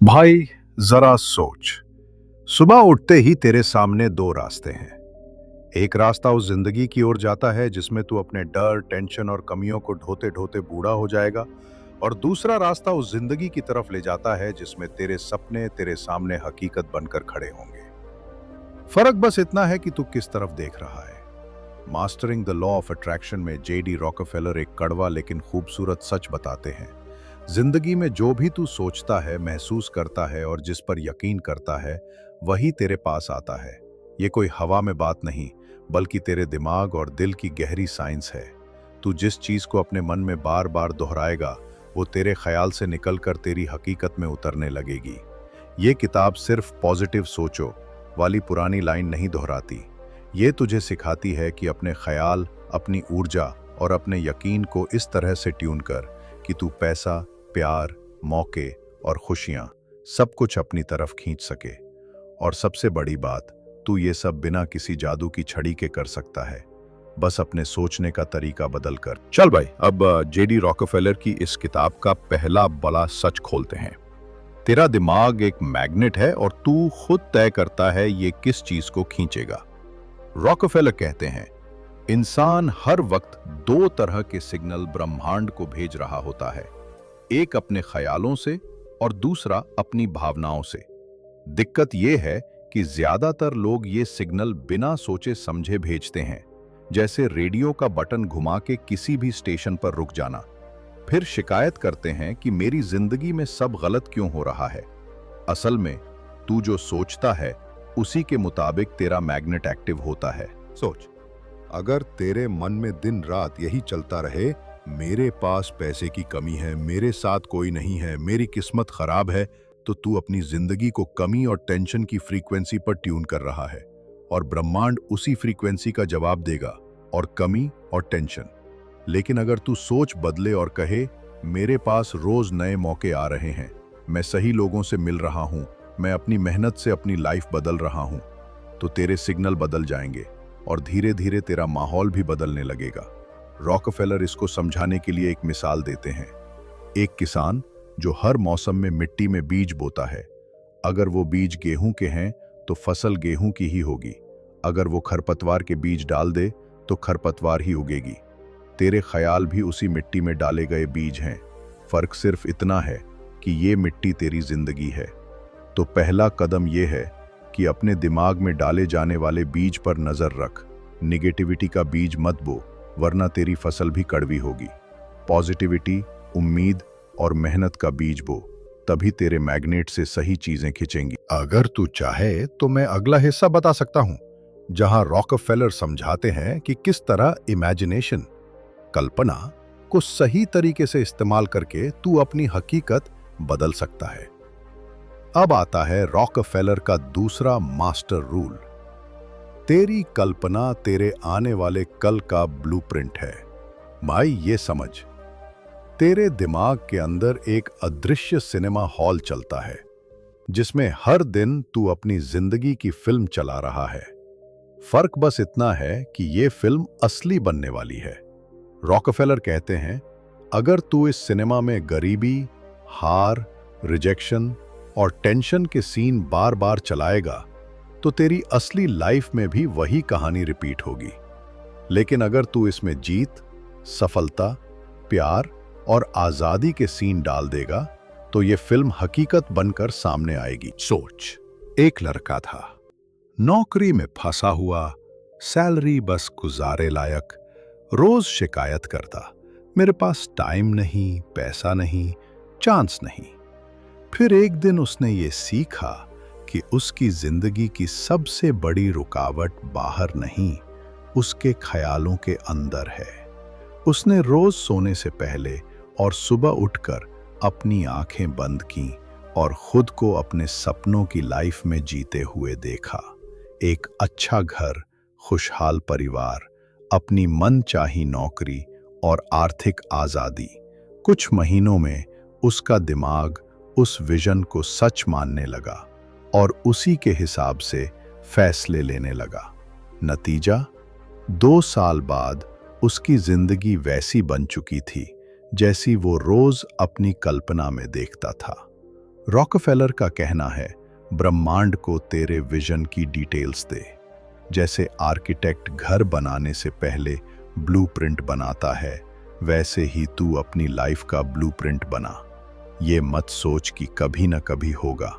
भाई, जरा सोच। सुबह उठते ही तेरे सामने दो रास्ते हैं। एक रास्ता उस जिंदगी की ओर जाता है जिसमें तू अपने डर, टेंशन और कमियों को ढोते ढोते बूढ़ा हो जाएगा। और दूसरा रास्ता उस जिंदगी की तरफ ले जाता है जिसमें तेरे सपने तेरे सामने हकीकत बनकर खड़े होंगे। फर्क बस इतना है कि तू किस तरफ देख रहा है। Mastering the law of attraction में जेडी रॉकफेलर एक कड़वा लेकिन खूबसूरत सच बताते हैं। जिंदगी में जो भी तू सोचता है, महसूस करता है और जिस पर यकीन करता है, वही तेरे पास आता है। ये कोई हवा में बात नहीं, बल्कि तेरे दिमाग और दिल की गहरी साइंस है। तू जिस चीज को अपने मन में बार बार दोहराएगा, वो तेरे ख्याल से निकलकर तेरी हकीकत में उतरने लगेगी। ये किताब सिर्फ पॉजिटिव सोचो वाली पुरानी लाइन नहीं दोहराती। ये तुझे सिखाती है कि अपने ख्याल, अपनी ऊर्जा और अपने यकीन को इस तरह से ट्यून कर कि तू पैसा, प्यार, मौके और खुशियां सब कुछ अपनी तरफ खींच सके। और सबसे बड़ी बात, तू ये सब बिना किसी जादू की छड़ी के कर सकता है, बस अपने सोचने का तरीका बदल कर। चल भाई, अब जेडी रॉकफेलर की इस किताब का पहला बड़ा सच खोलते हैं। तेरा दिमाग एक मैग्नेट है और तू खुद तय करता है ये किस चीज को खींचेगा। रॉकफेलर कहते हैं, इंसान हर वक्त दो तरह के सिग्नल ब्रह्मांड को भेज रहा होता है, एक अपने ख्यालों से और दूसरा अपनी भावनाओं से। दिक्कत यह है कि ज्यादातर लोग ये सिग्नल बिना सोचे समझे भेजते हैं, जैसे रेडियो का बटन घुमा के किसी भी स्टेशन पर रुक जाना। फिर शिकायत करते हैं कि मेरी जिंदगी में सब गलत क्यों हो रहा है। असल में तू जो सोचता है उसी के मुताबिक तेरा मैग्नेट एक्टिव होता है। सोच, अगर तेरे मन में दिन रात यही चलता रहे, मेरे पास पैसे की कमी है, मेरे साथ कोई नहीं है, मेरी किस्मत खराब है, तो तू अपनी जिंदगी को कमी और टेंशन की फ्रीक्वेंसी पर ट्यून कर रहा है और ब्रह्मांड उसी फ्रीक्वेंसी का जवाब देगा, और कमी और टेंशन। लेकिन अगर तू सोच बदले और कहे, मेरे पास रोज नए मौके आ रहे हैं, मैं सही लोगों से मिल रहा हूं, मैं अपनी मेहनत से अपनी लाइफ बदल रहा हूं, तो तेरे सिग्नल बदल जाएंगे और धीरे धीरे तेरा माहौल भी बदलने लगेगा। रॉकफेलर इसको समझाने के लिए एक मिसाल देते हैं। एक किसान जो हर मौसम में मिट्टी में बीज बोता है। अगर वो बीज गेहूं के हैं तो फसल गेहूं की ही होगी। अगर वो खरपतवार के बीज डाल दे तो खरपतवार ही उगेगी। तेरे ख्याल भी उसी मिट्टी में डाले गए बीज हैं। फर्क सिर्फ इतना है कि ये मिट्टी तेरी जिंदगी है। तो पहला कदम ये है कि अपने दिमाग में डाले जाने वाले बीज पर नजर रख। निगेटिविटी का बीज मत बो, वरना तेरी फसल भी कड़वी होगी। पॉजिटिविटी, उम्मीद और मेहनत का बीज बो, तभी तेरे मैग्नेट से सही चीजें खिंचेंगी। अगर तू चाहे तो मैं अगला हिस्सा बता सकता हूं, जहां रॉकफेलर समझाते हैं कि किस तरह इमेजिनेशन, कल्पना को सही तरीके से इस्तेमाल करके तू अपनी हकीकत बदल सकता है। अब आता है रॉकफेलर का दूसरा मास्टर रूल। तेरी कल्पना तेरे आने वाले कल का ब्लूप्रिंट है। भाई, ये समझ, तेरे दिमाग के अंदर एक अदृश्य सिनेमा हॉल चलता है जिसमें हर दिन तू अपनी जिंदगी की फिल्म चला रहा है। फर्क बस इतना है कि ये फिल्म असली बनने वाली है। रॉकफेलर कहते हैं, अगर तू इस सिनेमा में गरीबी, हार, रिजेक्शन और टेंशन के सीन बार बार चलाएगा, तो तेरी असली लाइफ में भी वही कहानी रिपीट होगी। लेकिन अगर तू इसमें जीत, सफलता, प्यार और आजादी के सीन डाल देगा, तो ये फिल्म हकीकत बनकर सामने आएगी। सोच, एक लड़का था, नौकरी में फंसा हुआ, सैलरी बस गुजारे लायक। रोज शिकायत करता, मेरे पास टाइम नहीं, पैसा नहीं, चांस नहीं। फिर एक दिन उसने ये सीखा कि उसकी जिंदगी की सबसे बड़ी रुकावट बाहर नहीं, उसके ख्यालों के अंदर है। उसने रोज सोने से पहले और सुबह उठकर अपनी आंखें बंद की और खुद को अपने सपनों की लाइफ में जीते हुए देखा। एक अच्छा घर, खुशहाल परिवार, अपनी मनचाही नौकरी और आर्थिक आजादी। कुछ महीनों में उसका दिमाग उस विजन को सच मानने लगा और उसी के हिसाब से फैसले लेने लगा। नतीजा, 2 साल बाद उसकी जिंदगी वैसी बन चुकी थी जैसी वो रोज अपनी कल्पना में देखता था। रॉकफेलर का कहना है, ब्रह्मांड को तेरे विजन की डिटेल्स दे। जैसे आर्किटेक्ट घर बनाने से पहले ब्लूप्रिंट बनाता है, वैसे ही तू अपनी लाइफ का ब्लूप्रिंट बना। ये मत सोच कि कभी न कभी होगा,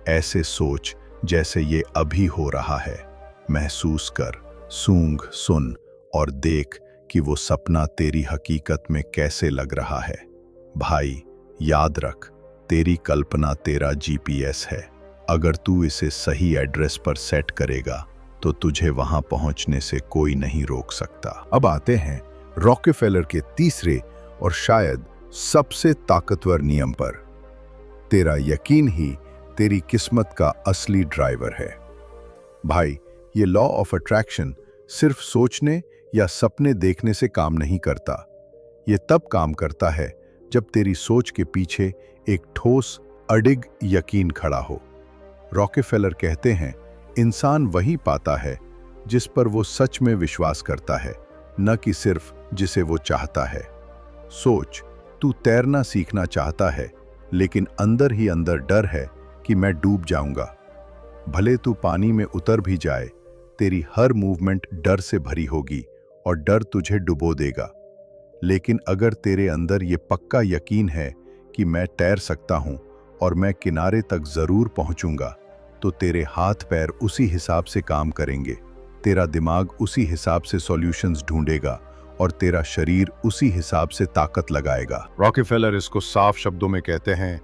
ऐसे सोच जैसे ये अभी हो रहा है। महसूस कर, सूंघ, सुन और देख कि वो सपना तेरी हकीकत में कैसे लग रहा है। भाई, याद रख, तेरी कल्पना तेरा जीपीएस है। अगर तू इसे सही एड्रेस पर सेट करेगा तो तुझे वहां पहुंचने से कोई नहीं रोक सकता। अब आते हैं रॉकफेलर के तीसरे और शायद सबसे ताकतवर नियम पर। तेरा यकीन ही तेरी किस्मत का असली ड्राइवर है। भाई, ये लॉ ऑफ अट्रैक्शन सिर्फ सोचने या सपने देखने से काम नहीं करता। ये तब काम करता है जब तेरी सोच के पीछे एक ठोस, अडिग यकीन खड़ा हो। रॉकफेलर कहते हैं, इंसान वही पाता है जिस पर वो सच में विश्वास करता है, न कि सिर्फ जिसे वो चाहता है। सोच, तू तैरना सीखना चाहता है, लेकिन अंदर ही अंदर डर है कि मैं डूब जाऊंगा। भले तू पानी में उतर भी जाए, तेरी हर मूवमेंट डर से भरी होगी और डर तुझे डुबो देगा। लेकिन अगर तेरे अंदर ये पक्का यकीन है कि मैं तैर सकता हूं और मैं किनारे तक जरूर पहुंचूंगा, तो तेरे हाथ पैर उसी हिसाब से काम करेंगे, तेरा दिमाग उसी हिसाब से सॉल्यूशंस ढूंढेगा और तेरा शरीर उसी हिसाब से ताकत लगाएगा। रॉकफेलर इसको साफ शब्दों में कहते हैं,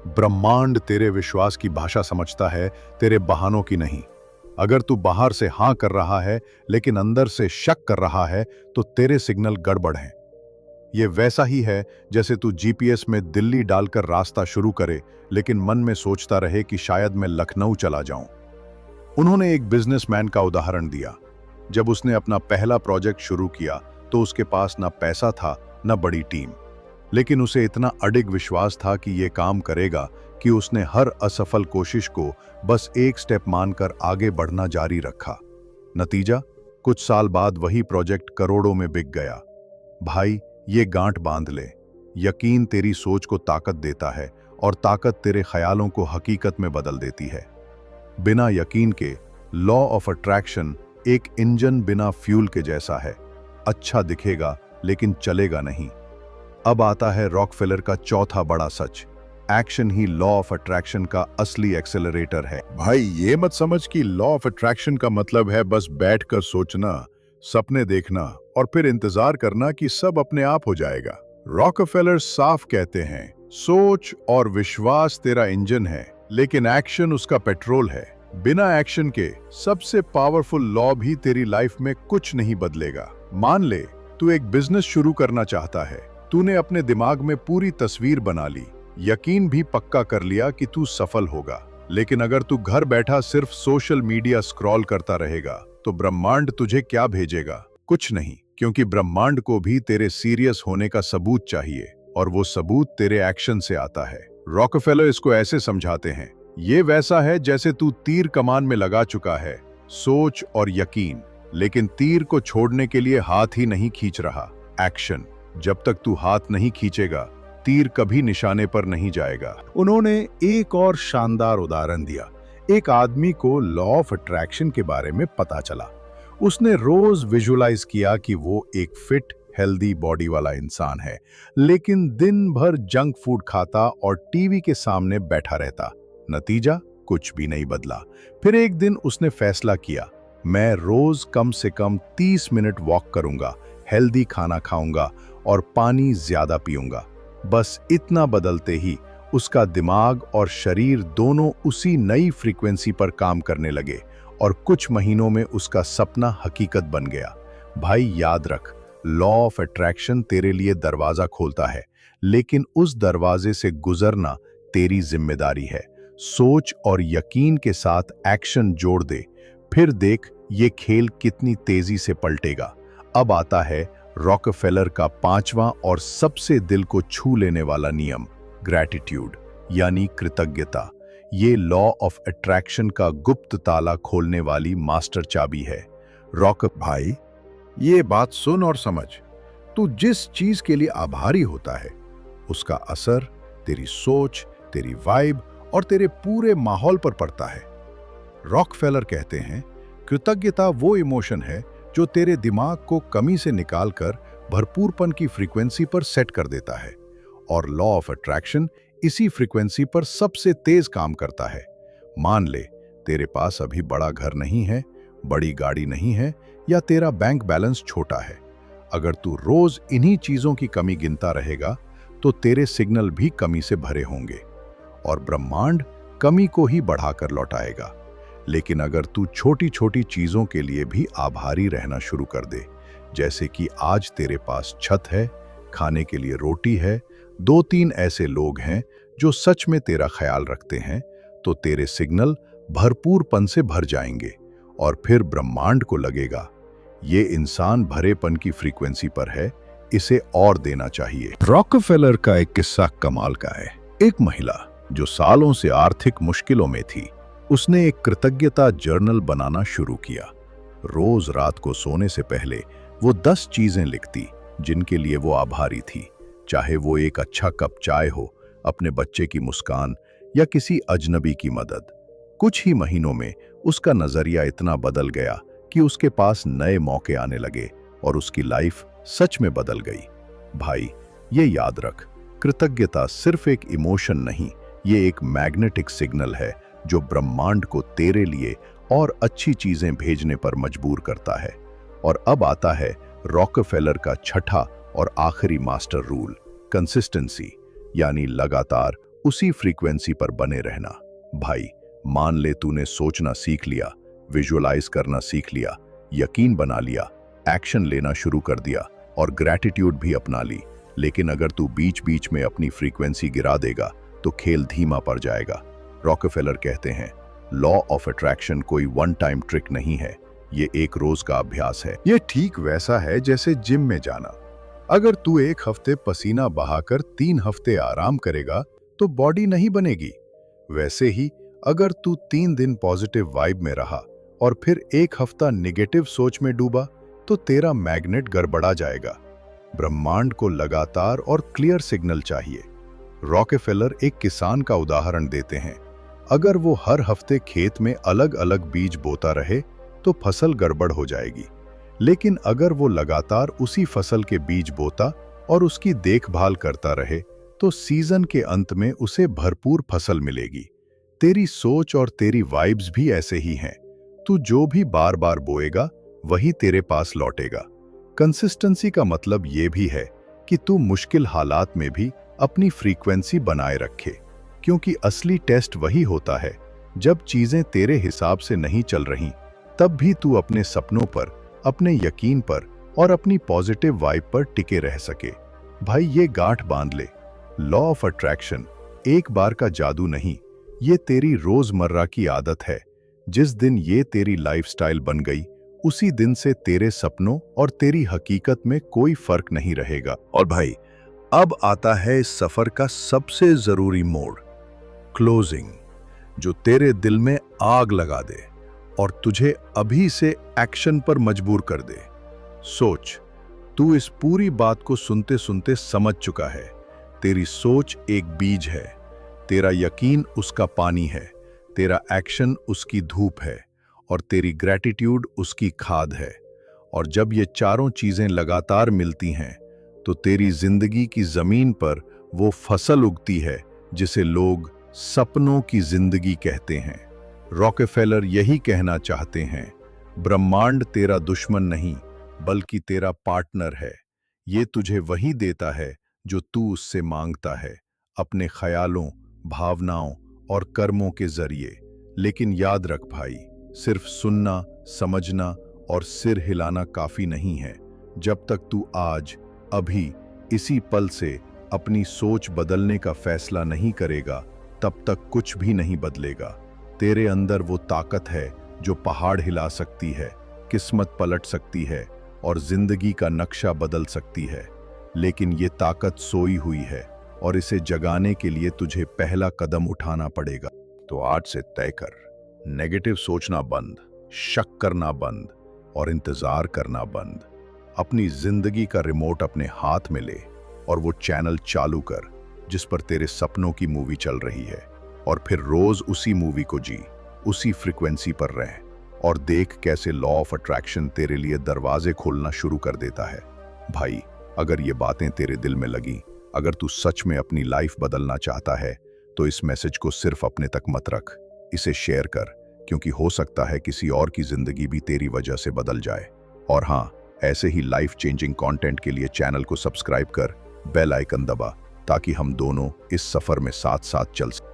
ब्रह्मांड तेरे विश्वास की भाषा समझता है, तेरे बहानों की नहीं। अगर तू बाहर से हां कर रहा है लेकिन अंदर से शक कर रहा है, तो तेरे सिग्नल गड़बड़ हैं। ये वैसा ही है जैसे तू जीपीएस में दिल्ली डालकर रास्ता शुरू करे, लेकिन मन में सोचता रहे कि शायद मैं लखनऊ चला जाऊं। उन्होंने एक बिजनेसमैन का उदाहरण दिया। जब उसने अपना पहला प्रोजेक्ट शुरू किया तो उसके पास ना पैसा था, ना बड़ी टीम, लेकिन उसे इतना अडिग विश्वास था कि यह काम करेगा कि उसने हर असफल कोशिश को बस एक स्टेप मानकर आगे बढ़ना जारी रखा। नतीजा, कुछ साल बाद वही प्रोजेक्ट करोड़ों में बिक गया। भाई, ये गांठ बांध ले, यकीन तेरी सोच को ताकत देता है और ताकत तेरे ख्यालों को हकीकत में बदल देती है। बिना यकीन के लॉ ऑफ अट्रैक्शन एक इंजन बिना फ्यूल के जैसा है, अच्छा दिखेगा लेकिन चलेगा नहीं। अब आता है रॉकफेलर का चौथा बड़ा सच, एक्शन ही लॉ ऑफ अट्रैक्शन का असली एक्सेलरेटर है। भाई, ये मत समझ कि लॉ ऑफ अट्रैक्शन का मतलब है बस बैठकर सोचना, सपने देखना और फिर इंतजार करना कि सब अपने आप हो जाएगा। रॉकफेलर साफ कहते हैं, सोच और विश्वास तेरा इंजन है, लेकिन एक्शन उसका पेट्रोल है। बिना एक्शन के सबसे पावरफुल लॉ भी तेरी लाइफ में कुछ नहीं बदलेगा। मान ले, तू एक बिजनेस शुरू करना चाहता है। तूने अपने दिमाग में पूरी तस्वीर बना ली, यकीन भी पक्का कर लिया कि तू सफल होगा। लेकिन अगर तू घर बैठा सिर्फ सोशल मीडिया स्क्रॉल करता रहेगा, तो ब्रह्मांड तुझे क्या भेजेगा? कुछ नहीं, क्योंकि ब्रह्मांड को भी तेरे सीरियस होने का सबूत चाहिए, और वो सबूत तेरे एक्शन से आता है। रॉकफेलर इसको ऐसे समझाते हैं, ये वैसा है जैसे तू तीर कमान में लगा चुका है, सोच और यकीन, लेकिन तीर को छोड़ने के लिए हाथ ही नहीं खींच रहा। एक्शन, जब तक तू हाथ नहीं खींचेगा, तीर कभी निशाने पर नहीं जाएगा। उन्होंने एक और शानदार उदाहरण दिया। एक आदमी को लॉ ऑफ अट्रैक्शन के बारे में पता चला। उसने रोज विजुअलाइज किया कि वो एक फिट, हेल्दी बॉडी वाला इंसान है, लेकिन दिन भर जंक फूड खाता और टीवी के सामने बैठा रहता। नतीजा, कुछ भी नहीं बदला। फिर एक दिन उसने फैसला किया, मैं रोज कम से कम 30 मिनट वॉक करूंगा, हेल्दी खाना खाऊंगा और पानी ज्यादा पीऊंगा। बस इतना बदलते ही उसका दिमाग और शरीर दोनों उसी नई फ्रीक्वेंसी पर काम करने लगे और कुछ महीनों में उसका सपना हकीकत बन गया। भाई, याद रख, लॉ ऑफ अट्रैक्शन तेरे लिए दरवाजा खोलता है, लेकिन उस दरवाजे से गुजरना तेरी जिम्मेदारी है। सोच और यकीन के साथ एक्शन जोड़ दे, फिर देख ये खेल कितनी तेजी से पलटेगा। अब आता है रॉकफेलर का पांचवां और सबसे दिल को छू लेने वाला नियम, ग्रैटिट्यूड यानी कृतज्ञता। ये लॉ ऑफ अट्रैक्शन का गुप्त ताला खोलने वाली मास्टर चाबी है। भाई, ये बात सुन और समझ, तू जिस चीज के लिए आभारी होता है, उसका असर तेरी सोच, तेरी वाइब और तेरे पूरे माहौल पर पड़ता है। रॉकफेलर कहते हैं, कृतज्ञता वो इमोशन है जो तेरे दिमाग को कमी से निकालकर भरपूरपन की फ्रीक्वेंसी पर सेट कर देता है, और लॉ ऑफ अट्रैक्शन इसी फ्रीक्वेंसी पर सबसे तेज काम करता है। मान ले, तेरे पास अभी बड़ा घर नहीं है, बड़ी गाड़ी नहीं है, या तेरा बैंक बैलेंस छोटा है। अगर तू रोज इन्हीं चीजों की कमी गिनता रहेगा तो तेरे सिग्नल भी कमी से भरे होंगे और ब्रह्मांड कमी को ही बढ़ाकर लौटाएगा। लेकिन अगर तू छोटी छोटी चीजों के लिए भी आभारी रहना शुरू कर दे, जैसे कि आज तेरे पास छत है, खाने के लिए रोटी है, दो तीन ऐसे लोग हैं जो सच में तेरा ख्याल रखते हैं, तो तेरे सिग्नल भरपूरपन से भर जाएंगे और फिर ब्रह्मांड को लगेगा, ये इंसान भरेपन की फ्रीक्वेंसी पर है, इसे और देना चाहिए। रॉकफेलर का एक किस्सा कमाल का है। एक महिला जो सालों से आर्थिक मुश्किलों में थी, उसने एक कृतज्ञता जर्नल बनाना शुरू किया। रोज रात को सोने से पहले वो 10 चीजें लिखती जिनके लिए वो आभारी थी, चाहे वो एक अच्छा कप चाय हो, अपने बच्चे की मुस्कान या किसी अजनबी की मदद। कुछ ही महीनों में उसका नजरिया इतना बदल गया कि उसके पास नए मौके आने लगे और उसकी लाइफ सच में बदल गई। भाई, ये याद रख, कृतज्ञता सिर्फ एक इमोशन नहीं, ये एक मैग्नेटिक सिग्नल है जो ब्रह्मांड को तेरे लिए और अच्छी चीजें भेजने पर मजबूर करता है। और अब आता है रॉकफेलर का छठा और आखिरी मास्टर रूल, कंसिस्टेंसी, यानी लगातार उसी फ्रीक्वेंसी पर बने रहना। भाई, मान ले तूने सोचना सीख लिया, विजुअलाइज करना सीख लिया, यकीन बना लिया, एक्शन लेना शुरू कर दिया और ग्रैटिट्यूड भी अपना ली, लेकिन अगर तू बीच बीच में अपनी फ्रीक्वेंसी गिरा देगा तो खेल धीमा पड़ जाएगा। रॉकफेलर कहते हैं, लॉ ऑफ अट्रैक्शन कोई वन टाइम ट्रिक नहीं है, ये एक रोज का अभ्यास है। ये ठीक वैसा है जैसे जिम में जाना। अगर तू एक हफ्ते पसीना बहाकर 3 हफ्ते आराम करेगा तो बॉडी नहीं बनेगी। वैसे ही अगर तू 3 दिन पॉजिटिव वाइब में रहा और फिर एक हफ्ता निगेटिव सोच में डूबा तो तेरा मैग्नेट गड़बड़ा जाएगा। ब्रह्मांड को लगातार और क्लियर सिग्नल चाहिए। रॉकफेलर एक किसान का उदाहरण देते हैं। अगर वो हर हफ्ते खेत में अलग अलग बीज बोता रहे तो फसल गड़बड़ हो जाएगी, लेकिन अगर वो लगातार उसी फसल के बीज बोता और उसकी देखभाल करता रहे तो सीजन के अंत में उसे भरपूर फसल मिलेगी। तेरी सोच और तेरी वाइब्स भी ऐसे ही हैं। तू जो भी बार बार बोएगा वही तेरे पास लौटेगा। कंसिस्टेंसी का मतलब ये भी है कि तू मुश्किल हालात में भी अपनी फ्रीक्वेंसी बनाए रखे, क्योंकि असली टेस्ट वही होता है जब चीजें तेरे हिसाब से नहीं चल रही, तब भी तू अपने सपनों पर, अपने यकीन पर और अपनी पॉजिटिव वाइब पर टिके रह सके। भाई, ये गांठ बांध ले, लॉ ऑफ अट्रैक्शन एक बार का जादू नहीं, ये तेरी रोजमर्रा की आदत है। जिस दिन ये तेरी लाइफस्टाइल बन गई, उसी दिन से तेरे सपनों और तेरी हकीकत में कोई फर्क नहीं रहेगा। और भाई, अब आता है इस सफर का सबसे जरूरी मोड़, क्लोजिंग, जो तेरे दिल में आग लगा दे और तुझे अभी से एक्शन पर मजबूर कर दे। सोच, तू इस पूरी बात को सुनते सुनते समझ चुका है। तेरी सोच एक बीज है, तेरा यकीन उसका पानी है, तेरा एक्शन उसकी धूप है और तेरी ग्रैटिट्यूड उसकी खाद है। और जब ये चारों चीजें लगातार मिलती हैं तो तेरी जिंदगी की जमीन पर वो फसल उगती है जिसे लोग सपनों की जिंदगी कहते हैं। रॉकफेलर यही कहना चाहते हैं, ब्रह्मांड तेरा दुश्मन नहीं बल्कि तेरा पार्टनर है। ये तुझे वही देता है जो तू उससे मांगता है, अपने ख्यालों, भावनाओं और कर्मों के जरिए। लेकिन याद रख भाई, सिर्फ सुनना, समझना और सिर हिलाना काफी नहीं है। जब तक तू आज, अभी, इसी पल से अपनी सोच बदलने का फैसला नहीं करेगा, तब तक कुछ भी नहीं बदलेगा। तेरे अंदर वो ताकत है जो पहाड़ हिला सकती है, किस्मत पलट सकती है और जिंदगी का नक्शा बदल सकती है। लेकिन ये ताकत सोई हुई है और इसे जगाने के लिए तुझे पहला कदम उठाना पड़ेगा। तो आज से तय कर, नेगेटिव सोचना बंद, शक करना बंद और इंतजार करना बंद। अपनी जिंदगी का रिमोट अपने हाथ में ले और वो चैनल चालू कर जिस पर तेरे सपनों की मूवी चल रही है, और फिर रोज उसी मूवी को जी, उसी फ्रिक्वेंसी पर रह, और देख कैसे लॉ ऑफ अट्रैक्शन तेरे लिए दरवाजे खोलना शुरू कर देता है। भाई, अगर ये बातें तेरे दिल में लगी, अगर तू सच में अपनी लाइफ बदलना चाहता है, तो इस मैसेज को सिर्फ अपने तक मत रख, इसे शेयर कर, क्योंकि हो सकता है किसी और की जिंदगी भी तेरी वजह से बदल जाए। और हाँ, ऐसे ही लाइफ चेंजिंग कंटेंट के लिए चैनल को सब्सक्राइब कर, बेल आइकन दबा, ताकि हम दोनों इस सफर में साथ साथ चल सकें।